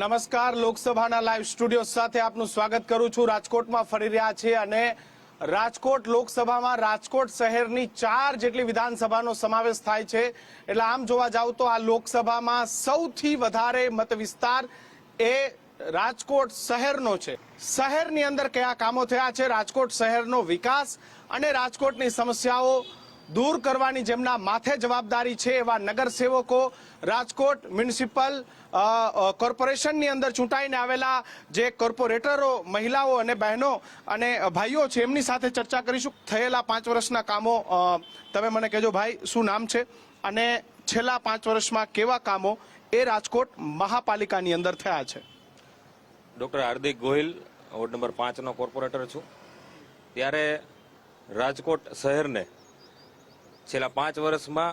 નમસ્કાર, લોકસભાના live studio સાથે આપનું સ્વાગત કરું છું। રાજકોટમાં ફરી રહ્યા છે અને રાજકોટ લોકસભામાં રાજકોટ શહેરની 4 જેટલી વિધાનસભાનો સમાવેશ થાય છે। એટલે આમ જોવા જાવ તો આ લોકસભામાં સૌથી વધારે મત વિસ્તાર એ રાજકોટ શહેરનો છે। શહેરની અંદર કયા કામો થયા છે, રાજકોટ શહેરનો વિકાસ અને રાજકોટની સમસ્યાઓ दूर करवानी जेमना माथे जवाबदारी छे एवा नगरसेवको राजकोट म्युनिसिपल कॉर्पोरेशन नी अंदर चूंटाईने आवेला जे कॉर्पोरेटरो महिलाओं अने बहनों अने भाईओ छे एमनी साथे चर्चा करीशुं। थयेला 5 वर्षना कामो तमे मने कहेजो भाई शुं नाम छे अने छेल्ला 5 वर्षमां केवा कामो ए राजकोट महापालिकानी अंदर थया छे। Doctor Hardik Gohil ward number 5 नो कॉर्पोरेटर छुं। त्यारे राजकोट शहेरने छेल्ला 5 वर्षमां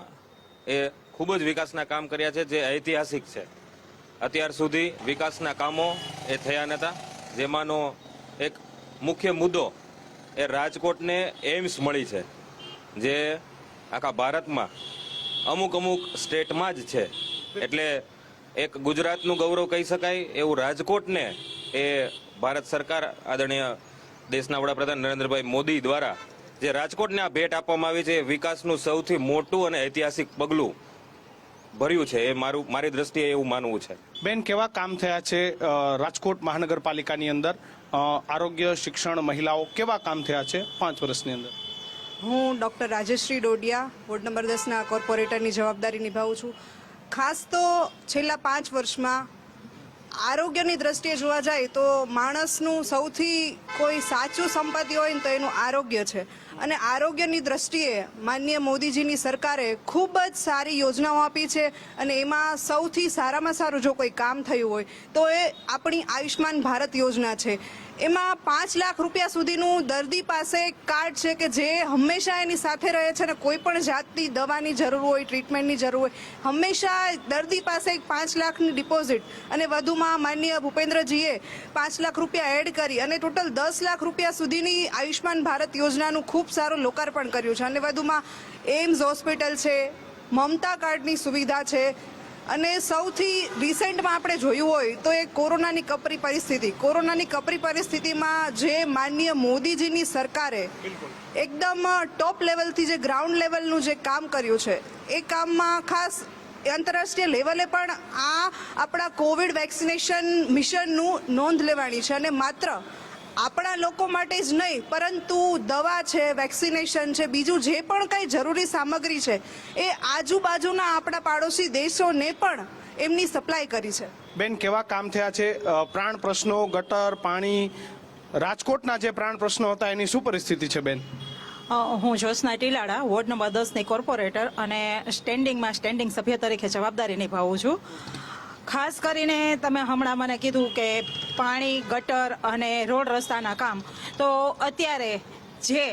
ए खूब ज विकासना काम कर्या छे, जे ऐतिहासिक छे। अत्यार सुधी विकासना कामो ए थया नता, जेमानो एक मुख्य मुद्दो ए राजकोटने एम्स मळी छे, जे आखा भारतमां अमुक अमुक स्टेटमां ज छे। एटले एक गुजरातनुं गौरव कही शकाय एवुं राजकोटने ए भारत सरकार आदरणीय देशना वडाप्रधान नरेन्द्रभाई मोदी द्वारा जे राजकोटने आ भेट आपवामां आवी छे, विकासनुं सौथी मोटुं अने ऐतिहासिक पगलुं भर्યું છે એ મારી દ્રષ્ટિએ એવું માનવું છે। બેન, કેવા કામ થયા છે રાજકોટ મહાનગરપાલિકાની અંદર? આરોગ્ય, શિક્ષણ, મહિલાઓ કેવા કામ થયા છે 5 વર્ષની અંદર? હું doctor Rajeshri Dodiya ward number 10ના કોર્પોરેટરની જવાબદારી નિભાવું છું। ખાસ તો છેલ્લા 5 વર્ષમાં આરોગ્યની દ્રષ્ટિએ જોવા જાય તો માણસનું સૌથી કોઈ સાચું સંપત્તિ હોય ને તો એનું આરોગ્ય છે। અને આરોગ્યની દ્રષ્ટિએ માનનીય મોદીજીની સરકારે ખૂબ જ સારી યોજનાઓ આપી છે અને એમાં સૌથી સારામાં સારું જો કોઈ કામ થયું હોય તો એ આપણી આયુષ્માન ભારત યોજના છે। એમાં 5 લાખ રૂપિયા સુધીનું દર્દી પાસે કાર્ડ છે કે જે હંમેશા એની સાથે રહે છે અને કોઈ પણ જાતની દવાની જરૂર હોય, ટ્રીટમેન્ટની જરૂર હોય, હંમેશા દર્દી પાસે 5 લાખની ડિપોઝિટ અને વધુમાં માનનીય ભૂપેન્દ્રજીએ 5 લાખ રૂપિયા એડ કરી અને ટોટલ 10 લાખ રૂપિયા સુધીની આયુષ્માન ભારત યોજનાનું ખૂબ સારું લોકાર્પણ કર્યું છે। અને વધુમાં એમ્સ હોસ્પિટલ છે, મમતા કાર્ડની સુવિધા છે અને સૌથી રિસેન્ટમાં આપણે જોયું હોય તો એ કોરોનાની કપરી પરિસ્થિતિમાં જે માનનીય મોદીજીની સરકારે એકદમ ટોપ લેવલથી જે ગ્રાઉન્ડ લેવલનું જે કામ કર્યું છે એ કામમાં ખાસ આંતરરાષ્ટ્રીય લેવલે પણ આ આપણા કોવિડ વેક્સિનેશન મિશનનું નોંધ લેવાની છે। અને માત્ર આપણા લોકો માટે જ નહીં પરંતુ દવા છે, વેક્સિનેશન છે, બીજું જે પણ કંઈ જરૂરી સામગ્રી છે એ આજુબાજુના આપણા પાડોશી દેશોને પણ એમની સપ્લાય કરી છે। બેન, કેવા કામ થયા છે? પ્રાણ પ્રશ્નો, ગટર, પાણી, રાજકોટના જે પ્રાણ પ્રશ્નો હતા એની શું પરિસ્થિતિ છે બેન? હું જ્યોત્સના ટીલાડા વોર્ડ નંબર 10ની કોર્પોરેટર અને સ્ટેન્ડિંગ સભ્ય તરીકે જવાબદારી નિભાવું છું। ખાસ કરીને તમે હમણાં મને કીધું કે પાણી, ગટર અને રોડ રસ્તાના કામ, તો અત્યારે જે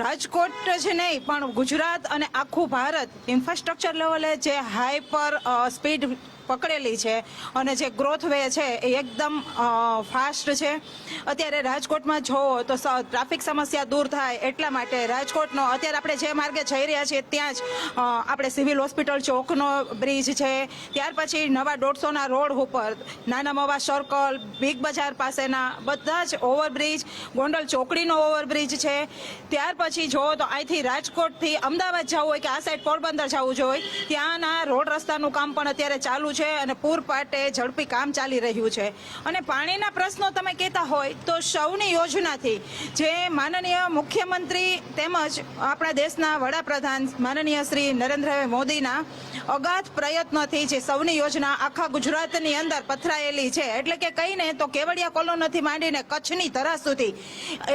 રાજકોટ જ નહીં પણ ગુજરાત અને આખું ભારત ઇન્ફ્રાસ્ટ્રક્ચર લેવલે જે હાઈપર સ્પીડ પકડેલી છે અને જે ગ્રોથ વે છે એ એકદમ ફાસ્ટ છે। અત્યારે રાજકોટમાં જોવો તો ટ્રાફિક સમસ્યા દૂર થાય એટલા માટે રાજકોટનો અત્યારે આપણે જે માર્ગે જઈ રહ્યા છીએ ત્યાં જ આપણે સિવિલ હોસ્પિટલ ચોકનો બ્રિજ છે, ત્યાર પછી નવા 150ના રોડ ઉપર નાના મવા સર્કલ, બિગ બજાર પાસેના બધા જ ઓવરબ્રિજ, ગોંડલ ચોકડીનો ઓવરબ્રિજ છે। ત્યાર પછી જોવો તો અહીંથી રાજકોટથી અમદાવાદ જવું હોય કે આ સાઈડ પોરબંદર જવું જોઈએ ત્યાંના રોડ રસ્તાનું કામ પણ અત્યારે ચાલુ છે અને પૂરપાટે ઝડપી કામ ચાલી રહ્યું છે। અને પાણીના પ્રશ્નો તમે કહેતા હોય તો સૌની યોજનાથી જે માનનીય મુખ્યમંત્રી તેમજ આપણા દેશના વડાપ્રધાન માનનીય શ્રી નરેન્દ્રભાઈ મોદીના અગાધ પ્રયત્નોથી જે સૌની યોજના આખા ગુજરાતની અંદર પથરાયેલી છે, એટલે કે કહીને તો કેવડિયા કોલોનીથી માંડીને કચ્છની ધરા સુધી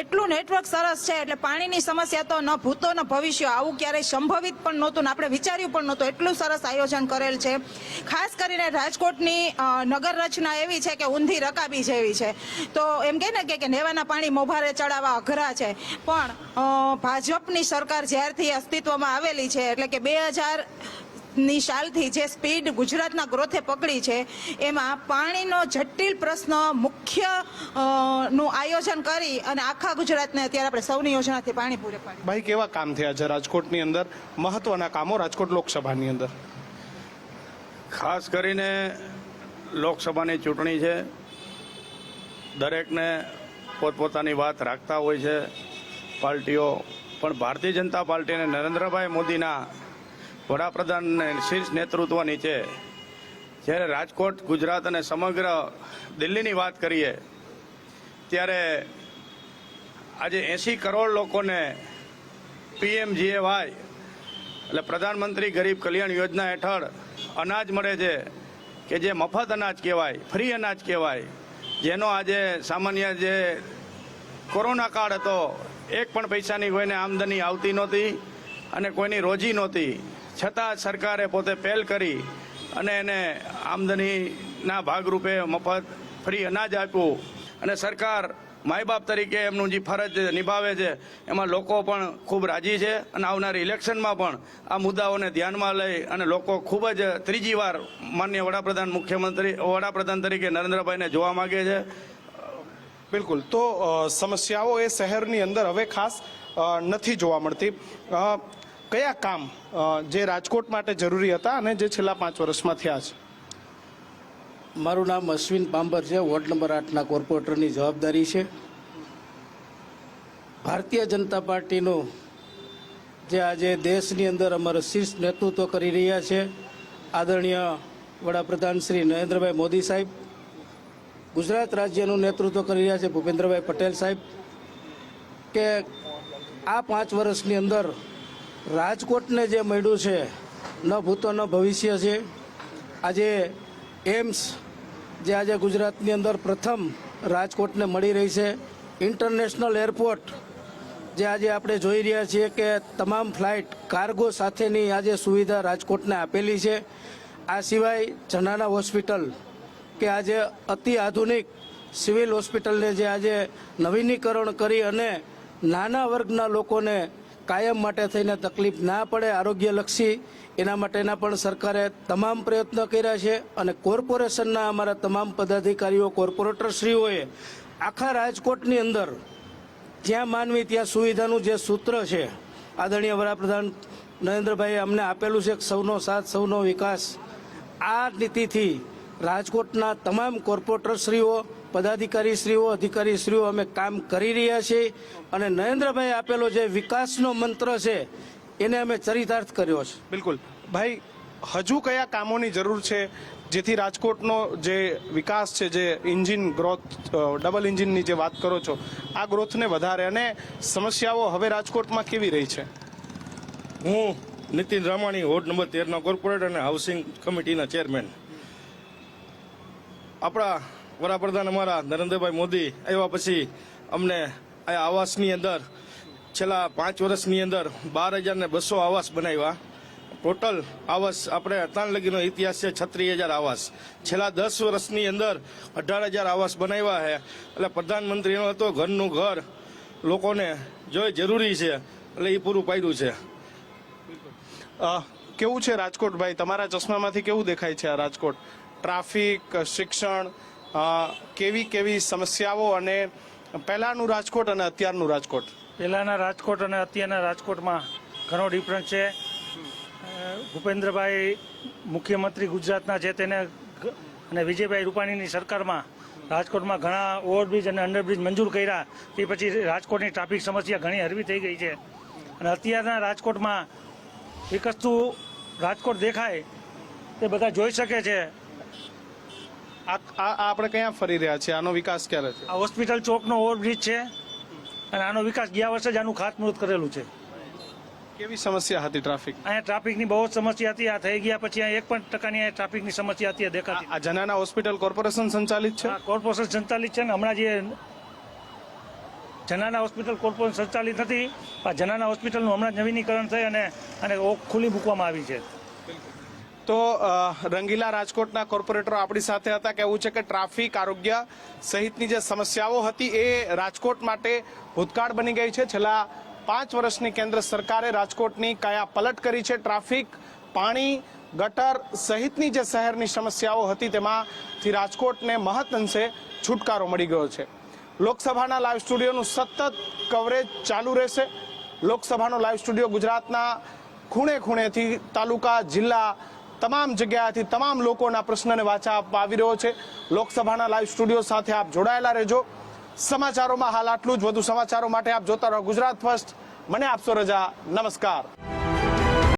એટલું નેટવર્ક સરસ છે એટલે પાણીની સમસ્યા તો ન ભૂતો ન ભવિષ્ય આવું ક્યારેય સંભવિત પણ નહોતું ને આપણે વિચાર્યું પણ નહોતું, એટલું સરસ આયોજન કરેલ છે। ખાસ કરીને રાજકોટની નગર રચના એવી છે કે ઊંધી રકાબી જેવી છે, તો એમ કહે ને કે નેવાના પાણી મોભારે ચડાવવા અઘરા છે, પણ ભાજપની સરકાર જ્યારથી અસ્તિત્વમાં આવેલી છે એટલે કે 2000ની સાલથી જે સ્પીડ ગુજરાતના ગ્રોથે પકડી છે એમાં પાણીનો જટિલ પ્રશ્ન મુખ્ય નું આયોજન કરી અને આખા ગુજરાતને અત્યારે આપણે સૌની યોજનાથી પાણી પૂરે પાડ્યું। ભાઈ, કેવા કામ થયા છે રાજકોટની અંદર, મહત્વના કામો રાજકોટ લોકસભાની અંદર? ખાસ કરીને લોકસભાની ચૂંટણી છે. દરેકને પોતપોતાની વાત રાખતા હોય છે પાર્ટીઓ, પણ ભારતીય જનતા પાર્ટીને નરેન્દ્રભાઈ મોદીના વડાપ્રધાનને શીર્ષ નેતૃત્વ નીચે જ્યારે રાજકોટ, ગુજરાત અને સમગ્ર દિલ્હીની વાત કરીએ ત્યારે આજે 80 કરોડ લોકોને PMGAY એટલે પ્રધાનમંત્રી ગરીબ કલ્યાણ યોજના હેઠળ અનાજ મળે છે કે જે મફત અનાજ કહેવાય, ફ્રી અનાજ કહેવાય, જેનો આજે સામાન્ય જે કોરોના કાળ હતો, એક પણ પૈસાની કોઈને આમદની આવતી નહોતી અને કોઈની રોજી નહોતી, છતાં સરકારે પોતે પહેલ કરી અને એને આમદનીના ભાગરૂપે મફત ફ્રી અનાજ આપ્યું. અને સરકાર માય બાપ તરીકે એમનું જે ફરજ નિભાવે છે એમાં લોકો પણ ખૂબ રાજી છે અને આવનારી ઇલેક્શનમાં પણ આ મુદ્દાઓને ધ્યાનમાં લઈ અને લોકો ખૂબ જ ત્રીજી વાર માનનીય વડાપ્રધાન તરીકે નરેન્દ્રભાઈને જોવા માગે છે. બિલકુલ. તો સમસ્યાઓ એ શહેરની અંદર હવે ખાસ નથી જોવા મળતી. કયા કામ જે રાજકોટ માટે જરૂરી હતા અને જે છેલ્લા 5 વર્ષમાં થયા છે? મારું નામ અશ્વિન પાંબર છે. વોર્ડ નંબર 8ના કોર્પોરેટરની જવાબદારી છે. ભારતીય જનતા પાર્ટીનું જે આજે દેશની અંદર અમારું શીર્ષ નેતૃત્વ કરી રહ્યા છે આદરણીય વડાપ્રધાન શ્રી નરેન્દ્રભાઈ મોદી સાહેબ, ગુજરાત રાજ્યનું નેતૃત્વ કરી રહ્યા છે ભૂપેન્દ્રભાઈ પટેલ સાહેબ, કે આ 5 વર્ષની અંદર રાજકોટને જે મળ્યું છે ન ભૂતો ન ભવિષ્ય છે. આજે એમ્સ જે આજે ગુજરાતની અંદર પ્રથમ રાજકોટને મળી રહી છે, ઇન્ટરનેશનલ એરપોર્ટ જે આજે આપણે જોઈ રહ્યા છીએ કે તમામ ફ્લાઇટ કાર્ગો સાથેની આજે સુવિધા રાજકોટને આપેલી છે. આ સિવાય જનાના હોસ્પિટલ કે આજે અતિ આધુનિક સિવિલ હોસ્પિટલને જે આજે નવીનીકરણ કરી અને નાના વર્ગના લોકોને કાયમ માટે થઈને તકલીફ ના પડે આરોગ્યલક્ષી, એના માટેના પણ સરકારે તમામ પ્રયત્નો કર્યા છે. અને કોર્પોરેશનના અમારા તમામ પદાધિકારીઓ, કોર્પોરેટરશ્રીઓએ આખા રાજકોટની અંદર જ્યાં માનવી ત્યાં સુવિધાનું જે સૂત્ર છે આદરણીય વડાપ્રધાન નરેન્દ્રભાઈએ અમને આપેલું છે, સૌનો સાથ સૌનો વિકાસ, આ નીતિથી રાજકોટના તમામ કોર્પોરેટરશ્રીઓ, પદાધિકારીશ્રીઓ, અધિકારીશ્રીઓ અમે કામ કરી રહ્યા છીએ. અને નરેન્દ્રભાઈ આપેલો જે વિકાસનો મંત્ર છે એને અમે ચરિતાર્થ કર્યો છે. બિલકુલ. ભાઈ, હજુ કયા કામોની જરૂર છે જેથી રાજકોટનો જે વિકાસ છે, જે એન્જિન ગ્રોથ, ડબલ એન્જિનની જે વાત કરો છો, આ ગ્રોથને વધારે અને સમસ્યાઓ હવે રાજકોટમાં કેવી રહી છે? હું નીતિન રામાણી, વોર્ડ નંબર 13ના કોર્પોરેટર અને હાઉસિંગ કમિટીના ચેરમેન. આપણા વડાપ્રધાન અમારા નરેન્દ્રભાઈ મોદી આવ્યા પછી અમને આ આવાસની અંદર છેલ્લા 5 વર્ષની અંદર 12,200 આવાસ બનાવ્યા. ટોટલ આવાસ આપણે અત્યાર લગીનો ઇતિહાસ છે 36,000 આવાસ. છેલ્લા 10 વર્ષની અંદર 18,000 આવાસ બનાવ્યા છે. એટલે પ્રધાનમંત્રીનો હતો ઘરનું ઘર લોકોને જો જરૂરી છે એટલે એ પૂરું પાડ્યું છે. કેવું છે રાજકોટ ભાઈ, તમારા ચશ્મામાંથી કેવું દેખાય છે આ રાજકોટ? ટ્રાફિક, શિક્ષણ, કેવી કેવી સમસ્યાઓ અને પહેલાનું રાજકોટ અને અત્યારનું રાજકોટ? પહેલાંના રાજકોટ અને અત્યારના રાજકોટમાં ઘણો ડિફરન્સ છે. ભૂપેન્દ્રભાઈ મુખ્યમંત્રી ગુજરાતના છે તેને અને વિજયભાઈ રૂપાણીની સરકારમાં રાજકોટમાં ઘણા ઓવરબ્રિજ અને અંડરબ્રિજ મંજૂર કર્યા. તે પછી રાજકોટની ટ્રાફિક સમસ્યા ઘણી હળવી થઈ ગઈ છે. અને અત્યારના રાજકોટમાં વિકસતું રાજકોટ દેખાય તે બધા જોઈ શકે છે. આપણે ક્યાં ફરી રહ્યા છીએ? આનો વિકાસ ક્યારે છે? આ હોસ્પિટલ ચોકનો ઓવરબ્રિજ છે અને આનો વિકાસ ગયા વર્ષે જ આનું ખાતમુહૂર્ત કરેલું છે. કેવી સમસ્યા હતી ટ્રાફિક? અહીંયા ટ્રાફિકની બહુ જ સમસ્યા હતી. આ થઈ ગયા પછી અહીંયા 1% ટ્રાફિકની સમસ્યા હતી દેખાતી. આ જનાના હોસ્પિટલ કોર્પોરેશન સંચાલિત છે? કોર્પોરેશન સંચાલિત છે ને હમણાં જે જનાના હોસ્પિટલ કોર્પોરેશન સંચાલિત નથી. આ જનાના હોસ્પિટલનું હમણાં નવીનીકરણ થઈ અને ખુલ્લી મૂકવામાં આવી છે. તો રંગીલા રાજકોટના કોર્પોરેટરો આપણી સાથે હતા. કહેવું છે કે ટ્રાફિક, આરોગ્ય સહિતની જે સમસ્યાઓ હતી એ રાજકોટ માટે ભૂતકાળ બની ગઈ છે. છેલ્લા 5 વર્ષની કેન્દ્ર સરકારે રાજકોટની કયા પલટ કરી છે. ટ્રાફિક, પાણી, ગટર સહિતની જે શહેરની સમસ્યાઓ હતી તેમાંથી રાજકોટને મહદ અંશે છુટકારો મળી ગયો છે. લોકસભાના લાઈવ સ્ટુડિયોનું સતત કવરેજ ચાલુ રહેશે. લોકસભાનો લાઈવ સ્ટુડિયો ગુજરાતના ખૂણે ખૂણેથી, તાલુકા, જિલ્લા તમામ જગ્યાએથી તમામ લોકોના પ્રશ્નને વાચા આપવા આવી રહ્યો છે. લોકસભાના લાઈવ સ્ટુડિયો સાથે આપ જોડાયેલા રહેજો. સમાચારોમાં હાલ આટલું જ. વધુ સમાચારો માટે આપ જોતા રહો ગુજરાત ફર્સ્ટ. મને આપશો રજા. નમસ્કાર.